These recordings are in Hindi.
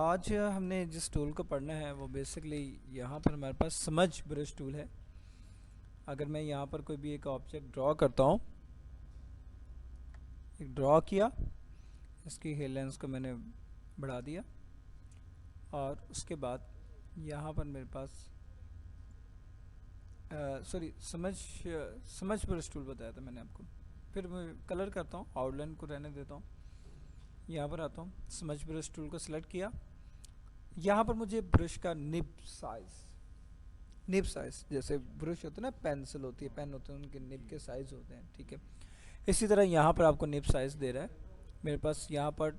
आज हमने जिस टूल को पढ़ना है वो बेसिकली यहाँ पर हमारे पास समझ ब्रश टूल है। अगर मैं यहाँ पर कोई भी एक ऑब्जेक्ट ड्रॉ करता हूँ, एक ड्रॉ किया, इसकी हेयर लेंस को मैंने बढ़ा दिया और उसके बाद यहाँ पर मेरे पास समझ ब्रश टूल बताया था मैंने आपको। फिर मैं कलर करता हूँ, आउटलाइन को रहने देता हूँ, यहाँ पर आता हूँ, समझ ब्रश टूल को सिलेक्ट किया। यहाँ पर मुझे ब्रश का निब साइज जैसे ब्रश होते हैं ना, पेंसिल होती है, पेन होते हैं, उनके निब के साइज होते हैं, ठीक है। इसी तरह यहाँ पर आपको निब साइज दे रहा है। मेरे पास यहाँ पर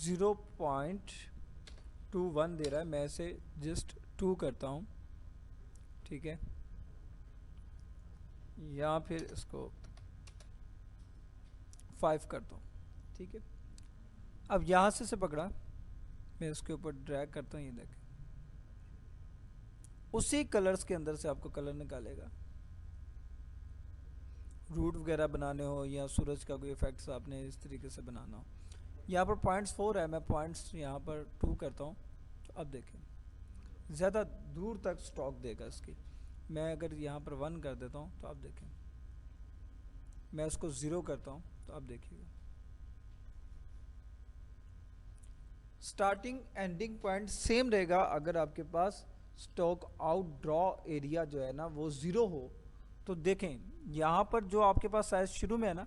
0.21 दे रहा है, मैं इसे जस्ट 2 करता हूँ, ठीक है, या फिर इसको 5 करता हूँ, ठीक है। अब यहाँ से पकड़ा, मैं इसके ऊपर ड्रैग करता हूँ, ये देखें, उसी कलर्स के अंदर से आपको कलर निकालेगा। रूट वगैरह बनाने हो या सूरज का कोई इफेक्ट्स आपने इस तरीके से बनाना हो। यहाँ पर पॉइंट्स 4 है, मैं पॉइंट्स यहाँ पर 2 करता हूँ, तो अब देखें ज़्यादा दूर तक स्टॉक देगा इसकी। मैं अगर यहाँ पर 1 कर देता हूँ तो अब देखें, मैं इसको 0 करता हूँ तो अब देखिएगा स्टार्टिंग एंडिंग पॉइंट सेम रहेगा। अगर आपके पास स्टॉक आउट ड्रॉ एरिया जो है ना वो 0 हो तो देखें यहाँ पर जो आपके पास साइज शुरू में है ना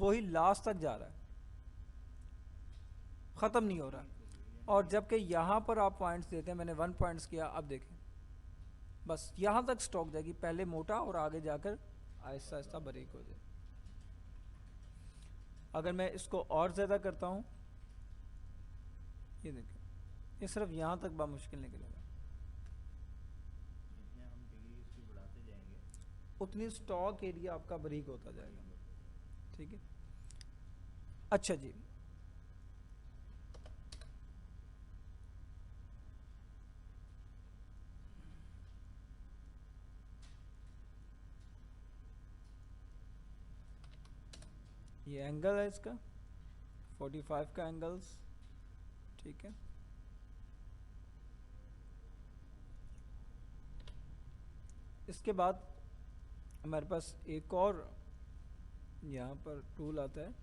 वही लास्ट तक जा रहा है, ख़त्म नहीं हो रहा। और जबकि यहाँ पर आप पॉइंट्स देते हैं, मैंने 1 पॉइंट्स किया, अब देखें बस यहाँ तक स्टॉक जाएगी, पहले मोटा और आगे जाकर आहिस्ता आहिस्ता बारीक हो जाए। अगर मैं इसको और ज़्यादा करता हूँ, ये देखें, ये सिर्फ यहाँ तक बामुश्किल निकलेगा, उतनी स्टॉक एरिया आपका बारीक होता जाएगा, ठीक है। अच्छा जी, ये एंगल है इसका 45 का एंगल्स, ठीक है। इसके बाद हमारे पास एक और यहाँ पर टूल आता है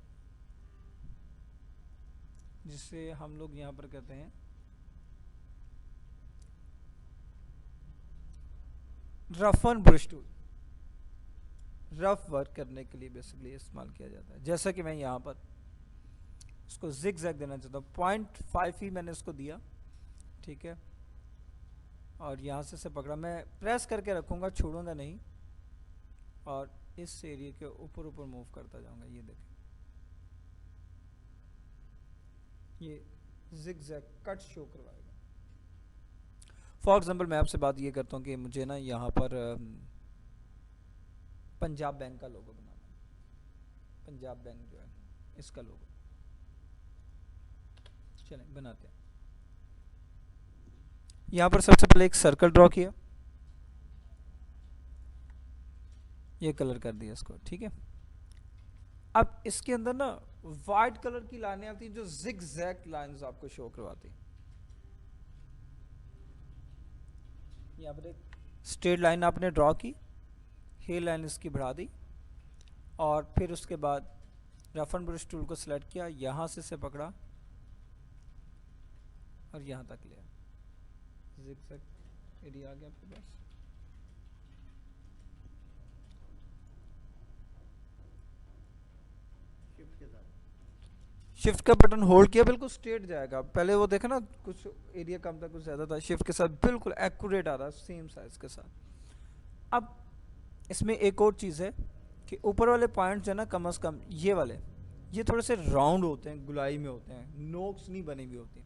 जिसे हम लोग यहाँ पर कहते हैं roughen brush tool. Rough work करने के लिए बेसिकली इस्तेमाल किया जाता है। जैसा कि मैं यहाँ पर इसको जिग जैग देना चाहता हूँ, 0.5 ही मैंने इसको दिया, ठीक है, और यहाँ से पकड़ा, मैं प्रेस करके रखूँगा, छोड़ूंगा नहीं, और इस एरिया के ऊपर ऊपर मूव करता जाऊँगा। ये देखें, ये जिग जैग कट शो करवाएगा। फॉर एग्जाम्पल मैं आपसे बात ये करता हूँ कि मुझे ना यहाँ पर पंजाब बैंक का लोगो बनाना है, पंजाब बैंक जो है इसका लोगो, चलें बनाते हैं। यहाँ पर सबसे पहले एक सर्कल ड्रॉ किया, ये कलर कर दिया इसको, ठीक है। अब इसके अंदर ना वाइट कलर की लाइनें आती हैं जो जिग जैग लाइंस आपको शो करवाती हैं। यहाँ पर एक स्ट्रेट लाइन आपने ड्रॉ की, हेयर लाइन इसकी बढ़ा दी, और फिर उसके बाद रफन ब्रश टूल को सिलेक्ट किया, यहाँ से पकड़ा और यहाँ तक लिया, जिगजैग एरिया आ गया आपके पास। शिफ्ट का बटन होल्ड किया, बिल्कुल स्ट्रेट जाएगा। पहले वो देखा ना कुछ एरिया कम था कुछ ज़्यादा था, शिफ्ट के साथ बिल्कुल एक्यूरेट आ रहा है सेम साइज के साथ। अब इसमें एक और चीज़ है कि ऊपर वाले पॉइंट जो है ना कम से कम ये वाले, ये थोड़े से राउंड होते हैं, गुलाई में होते हैं, नोक्स नहीं बनी हुई होती।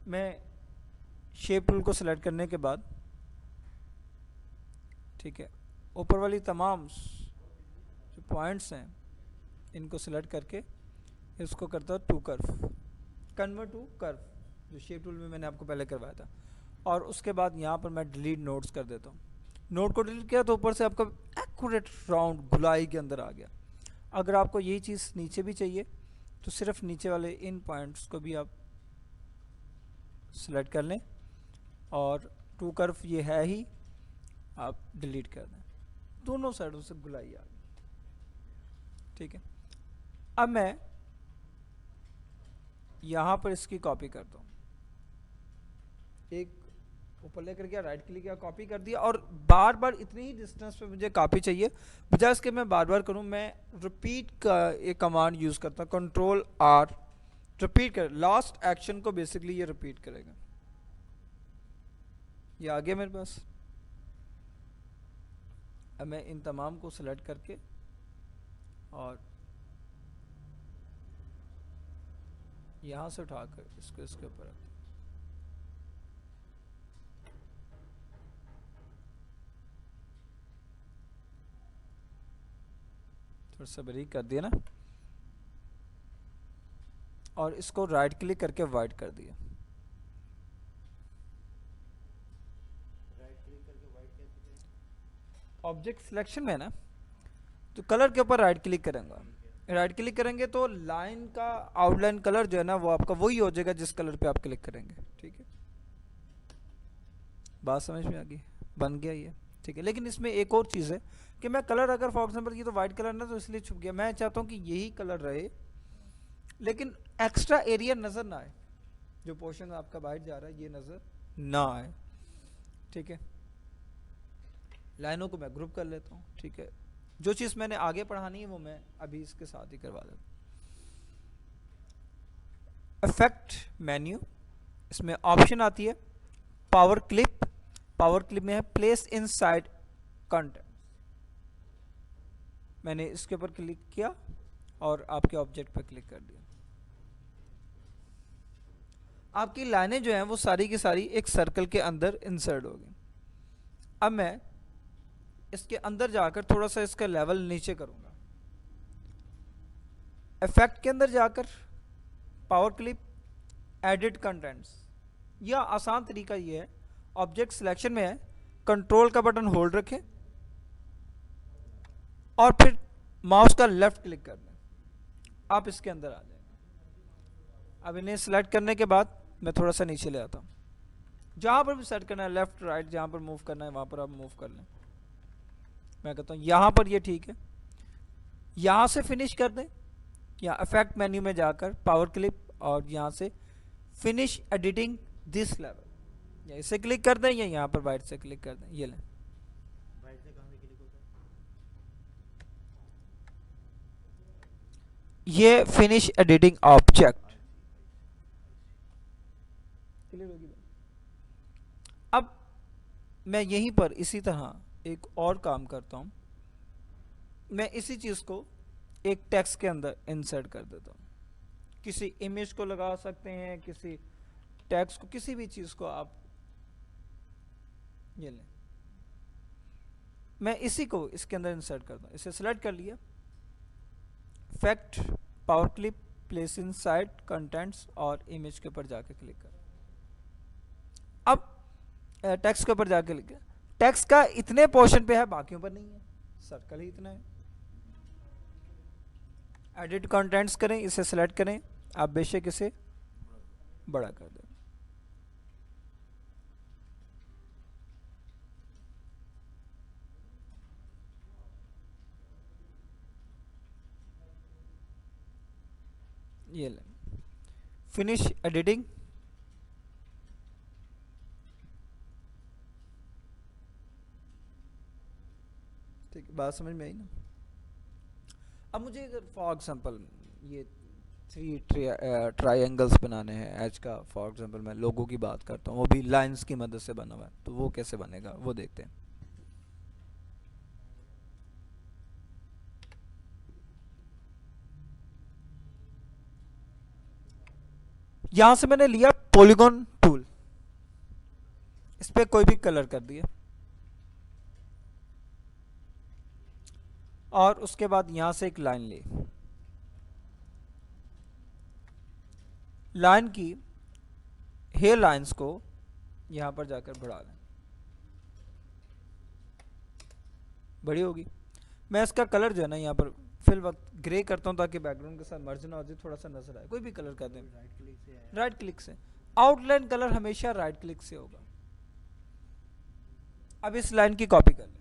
मैं शेप टूल को सिलेक्ट करने के बाद, ठीक है, ऊपर वाली तमाम जो पॉइंट्स हैं इनको सिलेक्ट करके इसको करता हूँ to curve, convert to curve, जो शेप टूल में मैंने आपको पहले करवाया था। और उसके बाद यहाँ पर मैं डिलीट नोड्स कर देता हूँ। नोड को डिलीट किया तो ऊपर से आपका एक्यूरेट राउंड गुलाई के अंदर आ गया। अगर आपको यही चीज़ नीचे भी चाहिए तो सिर्फ नीचे वाले इन पॉइंट्स को भी आप सिलेक्ट कर लें और टू कर्व ये है ही, आप डिलीट कर दें, दोनों साइडों से गुलाई आ गई। ठीक है, अब मैं यहाँ पर इसकी कॉपी करता हूँ, एक ऊपर लेकर गया, राइट क्लिक किया, कॉपी कर दिया, और बार बार इतनी ही डिस्टेंस पे मुझे कॉपी चाहिए, बजाय इसके मैं बार बार करूँ, मैं रिपीट का एक कमांड यूज़ करता हूँ, कंट्रोल आर, रिपीट कर, लास्ट एक्शन को बेसिकली ये रिपीट करेगा। ये आ गया मेरे पास। अब मैं इन तमाम को सिलेक्ट करके और यहाँ से उठाकर इसको इसके ऊपर रख, थोड़ा सा बारीक कर दिया ना, और इसको राइट क्लिक करके वाइट कर दिया। ऑब्जेक्ट सिलेक्शन में ना, तो कलर के ऊपर राइट क्लिक करेंगे, राइट क्लिक करेंगे तो लाइन का आउटलाइन कलर जो है ना वो आपका वही हो जाएगा जिस कलर पे आप क्लिक करेंगे। ठीक है, बात समझ में आ गई, बन गया ये। ठीक है, लेकिन इसमें एक और चीज़ है कि मैं कलर अगर फॉर एग्जाम्पल ये तो वाइट कलर ना तो इसलिए छुप गया, मैं चाहता हूँ कि यही कलर रहे लेकिन एक्स्ट्रा एरिया नज़र ना आए, जो पोर्शन आपका वाइट जा रहा है ये नज़र ना आए। ठीक है, लाइनों को मैं ग्रुप कर लेता हूँ। ठीक है, जो चीज़ मैंने आगे पढ़ानी है वो मैं अभी इसके साथ ही करवा देता हूँ। इफेक्ट मेन्यू, इसमें ऑप्शन आती है पावर क्लिप, पावर क्लिप में है प्लेस इनसाइड कंटेंट, मैंने इसके ऊपर क्लिक किया और आपके ऑब्जेक्ट पर क्लिक कर दिया। आपकी लाइनें जो हैं वो सारी की सारी एक सर्कल के अंदर इंसर्ट हो गई। अब मैं इसके अंदर जाकर थोड़ा सा इसका लेवल नीचे करूंगा, इफेक्ट के अंदर जाकर पावर क्लिप, एडिट कंटेंट्स, या आसान तरीका ये है, ऑब्जेक्ट सिलेक्शन में है, कंट्रोल का बटन होल्ड रखें और फिर माउस का लेफ्ट क्लिक कर दें, आप इसके अंदर आ जाएंगे। अब इन्हें सिलेक्ट करने के बाद मैं थोड़ा सा नीचे ले आता हूँ, जहाँ पर भी सेट करना है लेफ्ट राइट जहाँ पर मूव करना है वहाँ पर आप मूव कर लें। मैं कहता हूँ यहाँ पर ये ठीक है, यहाँ से फिनिश कर दें, या इफेक्ट मेन्यू में जाकर पावर क्लिप और यहाँ से फिनिश एडिटिंग दिस लेवल, या इसे क्लिक कर दें या यहाँ पर वाइट से क्लिक कर दें। ये लें, वाइट से कहाँ से क्लिक होता है? ये फिनिश एडिटिंग ऑब्जेक्ट क्लियर होगी। अब मैं यहीं पर इसी तरह एक और काम करता हूँ, मैं इसी चीज़ को एक टेक्स्ट के अंदर इंसर्ट कर देता हूँ, किसी इमेज को लगा सकते हैं, किसी टेक्स्ट को, किसी भी चीज़ को आप, ये लें, मैं इसी को इसके अंदर इंसर्ट करता हूँ। इसे सिलेक्ट कर लिया, effect, power clip, place inside contents और इमेज के ऊपर जाके क्लिक कर। अब टेक्स्ट के ऊपर जाके लिखा, टेक्स्ट का इतने पोर्शन पे है बाकियों पर नहीं है, सर्कल ही इतना है। एडिट कंटेंट्स करें, इसे सिलेक्ट करें, आप बेशक इसे बड़ा कर दें। ये लें, फिनिश एडिटिंग, ठीक है, बात समझ में आई ना। अब मुझे अगर फॉर एग्जांपल ये 3 ट्रायंगल्स बनाने हैं एज का, फॉर एग्जांपल मैं लोगों की बात करता हूँ, वो भी लाइंस की मदद से बना हुआ है, तो वो कैसे बनेगा वो देखते हैं। यहां से मैंने लिया पॉलीगॉन टूल, इस पे कोई भी कलर कर दिया और उसके बाद यहां से एक लाइन ली, लाइन की हेयर लाइंस को यहां पर जाकर बढ़ा लें, बड़ी होगी। मैं इसका कलर जो है ना यहाँ पर फिल वक्त ग्रे करता हूँ ताकि बैकग्राउंड के साथ मर्ज ना हो जाए, थोड़ा सा नजर आए, कोई भी कलर कर दें राइट क्लिक से आया। राइट क्लिक से। आउटलाइन कलर हमेशा राइट क्लिक से होगा। अब इस लाइन की कॉपी कर लें,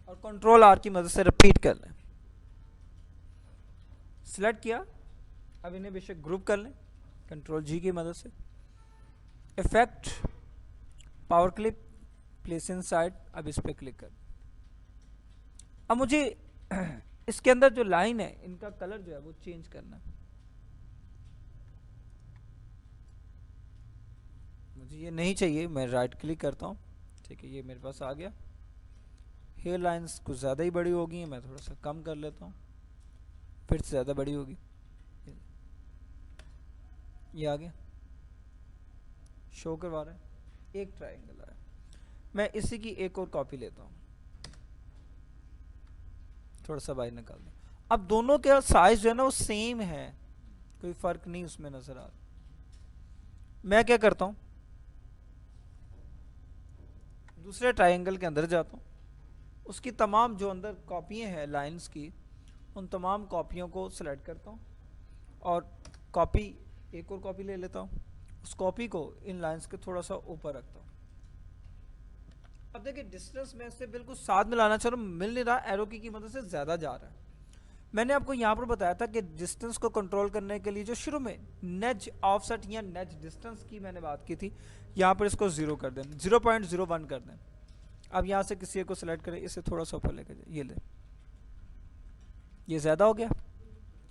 और कंट्रोल आर की मदद से रिपीट कर लें। सिलेक्ट किया, अब इन्हें बेशक ग्रुप कर लें कंट्रोल जी की मदद से। Effect, power clip, place in side, अब इस पर क्लिक कर। अब मुझे इसके अंदर जो लाइन है इनका कलर जो है वो चेंज करना है। मुझे ये नहीं चाहिए, मैं राइट क्लिक करता हूँ, ठीक है, ये मेरे पास आ गया। हेयर लाइंस कुछ ज़्यादा ही बड़ी हो गई हैं, मैं थोड़ा सा कम कर लेता हूँ, फिर से ज़्यादा बड़ी होगी, ये आ गया, शो करवा रहा है, एक ट्रायंगल आया। मैं इसी की एक और कॉपी लेता हूँ, थोड़ा सा बाहर निकाल दें। अब दोनों का साइज जो है ना वो सेम है, कोई फर्क नहीं उसमें नजर आ रहा। मैं क्या करता हूँ, दूसरे ट्रायंगल के अंदर जाता हूँ, उसकी तमाम जो अंदर कॉपियाँ हैं लाइंस की, उन तमाम कॉपियों को सिलेक्ट करता हूँ और कॉपी, एक और कॉपी ले लेता हूँ, उस कॉपी को इन लाइंस के थोड़ा सा ऊपर रखता हूँ। अब देखिए डिस्टेंस में से बिल्कुल साथ मिलाना चाह रहा हूँ, मिल नहीं रहा, एरो की मदद से ज़्यादा जा रहा है। मैंने आपको यहाँ पर बताया था कि डिस्टेंस को कंट्रोल करने के लिए जो शुरू में नेज ऑफसेट या नेज डिस्टेंस की मैंने बात की थी, यहाँ पर इसको 0 कर दें, 0.01 कर दें। अब यहाँ से किसी एक को सिलेक्ट करें, इसे थोड़ा सा ऊपर लेकर जाए, ये ले, ये ज़्यादा हो गया,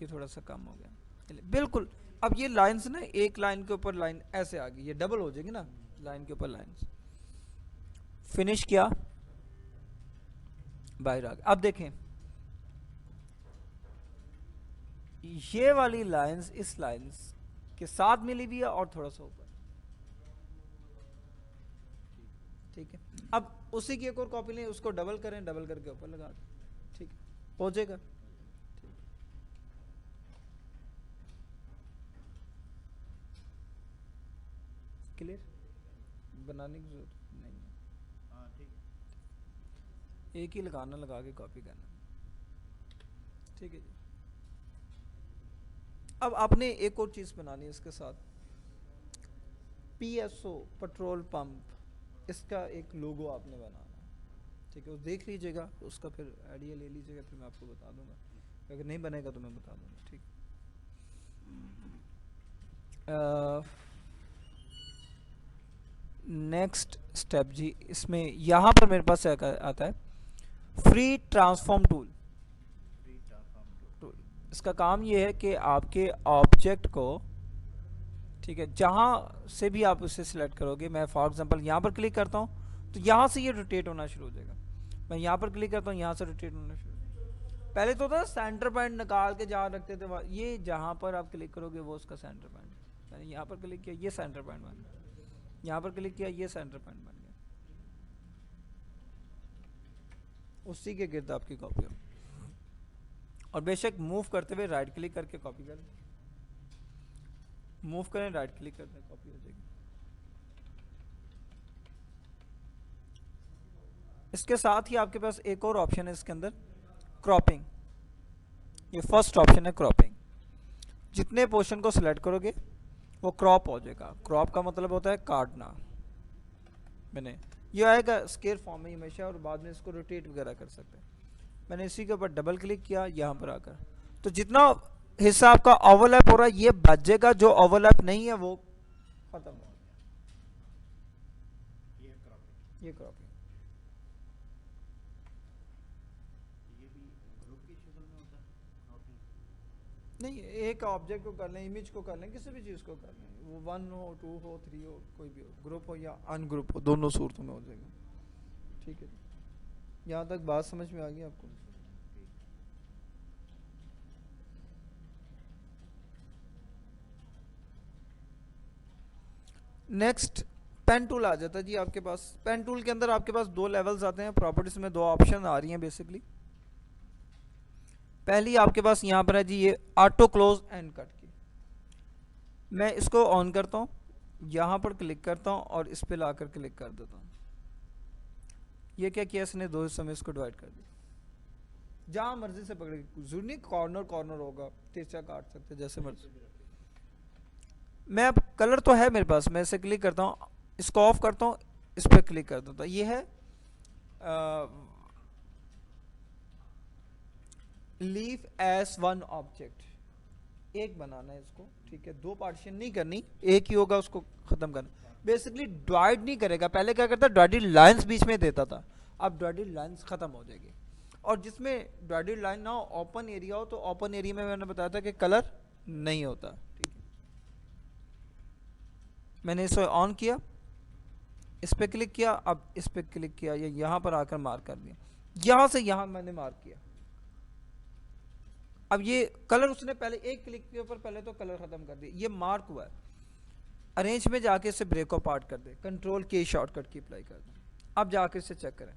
ये थोड़ा सा कम हो गया, बिल्कुल। अब ये लाइंस ना एक लाइन के ऊपर लाइन ऐसे आ गई, ये डबल हो जाएगी ना, लाइन के ऊपर लाइंस। फिनिश किया, बाहर आ गया। अब देखें ये वाली लाइंस इस लाइंस के साथ मिली हुई है और थोड़ा सा ऊपर, ठीक है। अब उसी की एक और कॉपी लें, उसको डबल करें, डबल करके ऊपर लगा दें, ठीक है, हो जाएगा। क्लियर, बनाने की जरूरत नहीं है, हाँ ठीक है। एक ही लगाना, लगा के कॉपी करना, ठीक है जी। अब आपने एक और चीज़ बनानी है इसके साथ, PSO पेट्रोल पंप, इसका एक लोगो आपने बनाना है, ठीक है, वो देख लीजिएगा, उसका फिर आइडिया ले लीजिएगा, फिर मैं आपको बता दूंगा, अगर नहीं बनेगा तो मैं बता दूंगा, ठीक। नेक्स्ट स्टेप जी, इसमें यहाँ पर मेरे पास आता है free transform tool. Free transform tool, इसका काम ये है कि आपके ऑब्जेक्ट को, ठीक है, जहाँ से भी आप उसे सिलेक्ट करोगे, मैं फॉर एग्जांपल यहाँ पर क्लिक करता हूँ तो यहाँ से ये रोटेट होना शुरू हो जाएगा, मैं यहाँ पर क्लिक करता हूँ यहाँ से रोटेट होना शुरू। पहले तो था सेंटर पॉइंट निकाल के जहाँ रखते थे, ये जहाँ पर आप क्लिक करोगे वो उसका सेंटर पॉइंट, मैंने यहाँ पर क्लिक किया ये सेंटर पॉइंट बन गया, यहाँ पर क्लिक किया ये सेंटर पॉइंट बन गया, उसी के गिर्द आपकी कॉपी हो। और बेशक मूव करते हुए राइट क्लिक करके कॉपी करें, मूव करें राइट क्लिक करते कॉपी हो जाएगी। इसके साथ ही आपके पास एक और ऑप्शन है इसके अंदर, क्रॉपिंग। ये फर्स्ट ऑप्शन है क्रॉपिंग, जितने पोर्शन को सिलेक्ट करोगे वो क्रॉप हो जाएगा। क्रॉप का मतलब होता है काटना, मैंने ये आएगा स्केयर फॉर्म में हमेशा, और बाद में इसको रोटेट वगैरह कर सकते हैं। मैंने इसी के ऊपर डबल क्लिक किया यहाँ पर आकर, तो जितना हिस्सा आपका ओवरलैप हो रहा है ये बचेगा, जो ओवरलैप नहीं है वो खत्म हो गया। ये क्रॉपिंग, ये क्रॉपिंग ये भी ग्रुप की शक्ल में होता है क्रॉपिंग। नहीं, एक ऑब्जेक्ट को कर लें, इमेज को कर लें, किसी भी चीज़ को कर लें, वो 1 हो 2 हो 3 हो, कोई भी हो, ग्रुप हो या अनग्रुप हो, दोनों सूरतों में हो जाएगा, ठीक है। यहाँ तक बात समझ में आ गई आपको? नेक्स्ट पेन टूल आ जाता है जी आपके पास। पेन टूल के अंदर आपके पास 2 लेवल्स आते हैं, प्रॉपर्टीज में 2 ऑप्शन आ रही हैं बेसिकली। पहली आपके पास यहाँ पर है जी ये ऑटो क्लोज एंड कट की, मैं इसको ऑन करता हूँ, यहाँ पर क्लिक करता हूँ और इस पे लाकर क्लिक कर देता हूँ। ये क्या किया इसने, 2 हिस्सों में इसको डिवाइड कर दिया। जहाँ मर्जी से पकड़ के, जरूरी नहीं कॉर्नर कॉर्नर होगा, तिरछा काट सकते जैसे मर्जी। मैं अब कलर तो है मेरे पास, मैं इसे क्लिक करता हूँ, इसको ऑफ करता हूँ, इस पर क्लिक कर देता हूँ। ये है लीव एज वन ऑब्जेक्ट, एक बनाना है इसको, ठीक है, दो पार्टीशन नहीं करनी, एक ही होगा, उसको खत्म करना। बेसिकली डिवाइड नहीं करेगा, पहले क्या करता, डिवाइडेड लाइंस बीच में देता था, अब डिवाइडेड लाइंस खत्म हो जाएगी। और जिसमें डिवाइडेड लाइन ना हो, ओपन एरिया हो, तो ओपन एरिया में मैंने बताया था कि कलर नहीं होता, ठीक है। मैंने इसे ऑन किया, इस पे क्लिक किया, अब इस पे क्लिक किया, या यहाँ पर आकर मार्क कर दिया, यहाँ से यहाँ मैंने मार्क किया। अब ये कलर उसने पहले एक क्लिक के ऊपर पहले तो कलर खत्म कर दिया, ये मार्क हुआ है। अरेंज में जाके इसे ब्रेक ऑफ पार्ट कर दे, कंट्रोल के शॉर्टकट की अप्लाई कर दे। अब जाके इसे चेक करें,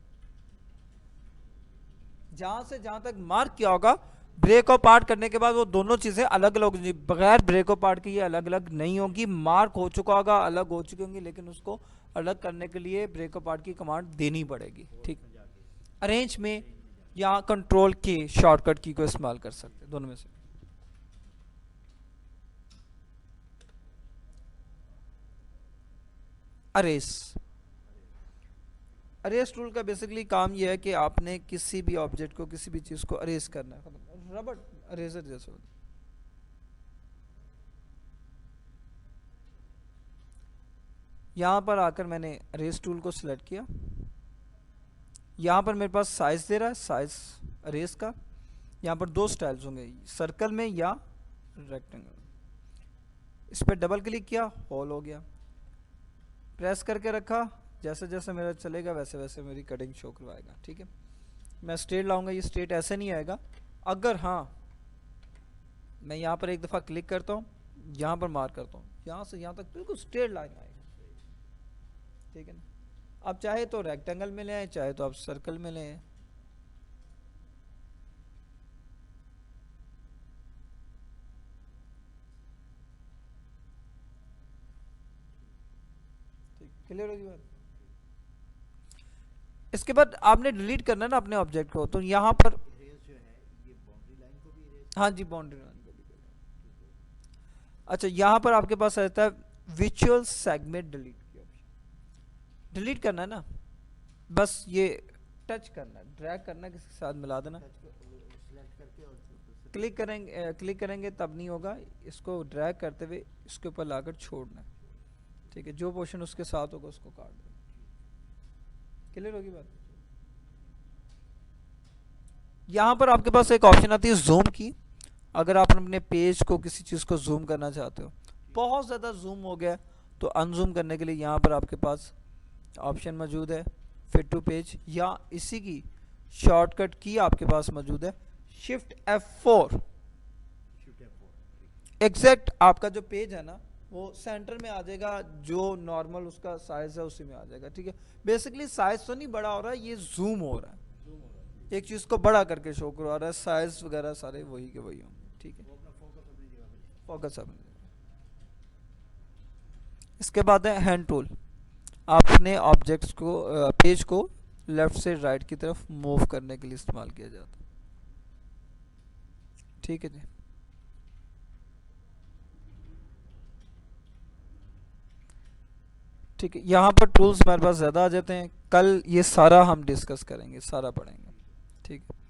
जहां से जहां तक मार्क किया होगा, ब्रेक ऑफ पार्ट करने के बाद वो दोनों चीजें अलग अलग होंगी, बगैर ब्रेक ऑफ पार्ट के ये अलग अलग नहीं होंगी। मार्क हो चुका होगा, अलग हो चुकी होंगी, लेकिन उसको अलग करने के लिए ब्रेक ऑफ पार्ट की कमांड देनी पड़ेगी, ठीक। अरेंज में या कंट्रोल के शॉर्टकट की को इस्तेमाल कर सकते हैं, दोनों में से। अरेस, अरेस टूल का बेसिकली काम यह है कि आपने किसी भी ऑब्जेक्ट को, किसी भी चीज को अरेस करना है, रबड़ अरेजर जैसे होता है। यहां पर आकर मैंने अरेस टूल को सिलेक्ट किया, यहाँ पर मेरे पास साइज दे रहा है, साइज अरेस का। यहाँ पर दो स्टाइल्स होंगे, सर्कल में या रेक्टेंगल। इस पर डबल क्लिक किया, होल हो गया, प्रेस करके रखा, जैसे जैसे मेरा चलेगा वैसे वैसे मेरी कटिंग शो करवाएगा, ठीक है। मैं स्ट्रेट लाऊंगा, ये स्ट्रेट ऐसे नहीं आएगा। अगर हाँ, मैं यहाँ पर एक दफ़ा क्लिक करता हूँ, यहाँ पर मार्क करता हूँ, यहाँ से यहाँ तक बिल्कुल स्ट्रेट लाइन आएगा, ठीक है ना। आप चाहे तो रेक्टेंगल में ले आए, चाहे तो आप सर्कल में ले आए। ठीक, क्लियर होगी बात। इसके बाद आपने डिलीट करना है ना अपने ऑब्जेक्ट को, तो यहाँ पर इरेज जो है ये बाउंड्री लाइन को भी इरेज हाँ जी, बाउंड्री लाइन को भी करना। अच्छा, यहाँ पर आपके पास रहता है विजुअल सेगमेंट डिलीट की ऑप्शन। डिलीट करना है ना, बस ये टच करना है, ड्रैग करना है, किसी के साथ मिला देना, सिलेक्ट करके और क्लिक करेंगे तब नहीं होगा, इसको ड्रैग करते हुए इसके ऊपर लाकर छोड़ना है, ठीक है। जो पोर्शन उसके साथ होगा उसको काट देना। क्लियर होगी बात। यहाँ पर आपके पास एक ऑप्शन आती है जूम की। अगर आप अपने पेज को, किसी चीज़ को जूम करना चाहते हो, बहुत ज़्यादा जूम हो गया, तो अनजूम करने के लिए यहाँ पर आपके पास ऑप्शन मौजूद है, फिट टू पेज, या इसी की शॉर्टकट की आपके पास मौजूद है, शिफ्ट F4। एग्जैक्ट आपका जो पेज है ना, वो सेंटर में आ जाएगा, जो नॉर्मल उसका साइज है उसी में आ जाएगा, ठीक है। बेसिकली साइज तो नहीं बड़ा हो रहा है, ये जूम हो रहा है, एक चीज़ को बड़ा करके शो करवा रहा है, साइज वगैरह सारे वही के वही होंगे, ठीक है। फोकस अपनी जगह। इसके बाद है हैंड टूल। आपने ऑब्जेक्ट्स को, पेज को लेफ्ट से राइट की तरफ मूव करने के लिए इस्तेमाल किया जाता है, ठीक है जी। ठीक है, यहाँ पर टूल्स हमारे पास ज़्यादा आ जाते हैं, कल ये सारा हम डिस्कस करेंगे, सारा पढ़ेंगे, ठीक है।